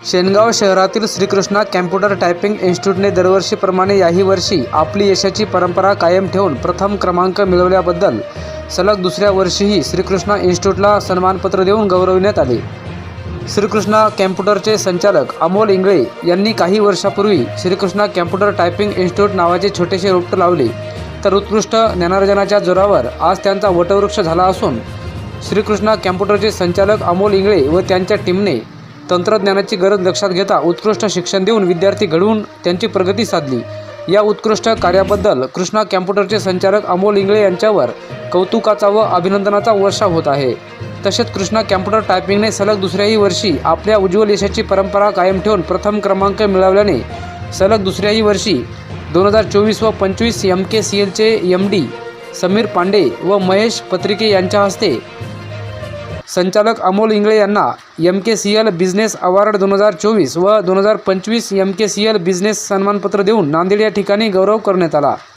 शेनगाव शहरातील Shrikrishna computer typing इन्स्टिट्यूटने दरवर्षीप्रमाणे याही वर्षी आपली यशाची परंपरा कायम ठेवून प्रथम क्रमांक मिळवल्याबद्दल सलग दुसऱ्या वर्षीही श्रीकृष्णा इन्स्टिट्यूटला सन्मानपत्र देऊन गौरविण्यात आले। श्रीकृष्णा कॅम्प्युटरचे संचालक अमोल इंगळे यांनी काही वर्षापूर्वी श्रीकृष्णा कॅम्प्युटर टायपिंग इन्स्टिट्यूट नावाचे छोटेसे रोपटे लावले, तर उत्कृष्ट ज्ञानार्जनाच्या जोरावर आज त्यांचा वटवृक्ष झाला असून श्रीकृष्णा कॅम्प्युटरचे संचालक अमोल इंगळे व त्यांच्या टीमने तंत्रज्ञानाची गरज लक्षात घेता उत्कृष्ट शिक्षण देऊन विद्यार्थी घडवून त्यांची प्रगती साधली। या उत्कृष्ट कार्याबद्दल कृष्णा कॅम्प्युटरचे संचालक अमोल इंगळे यांच्यावर कौतुकाचा व अभिनंदनाचा वर्षाव होत आहे। तसेच कृष्णा कॅम्प्युटर टायपिंगने सलग दुसऱ्याही वर्षी आपल्या उज्ज्वल यशाची परंपरा कायम ठेवून प्रथम क्रमांक मिळवल्याने सलग दुसऱ्याही वर्षी 2024 व 25 MKCLचे MD समीर पांडे व महेश पत्रिके यांच्या हस्ते संचालक अमोल इंगळे यांना MKCL बिझनेस अवॉर्ड 2024 व 2025 MKCL बिझनेस सन्मानपत्र देऊन नांदेड या ठिकाणी गौरव करण्यात आला।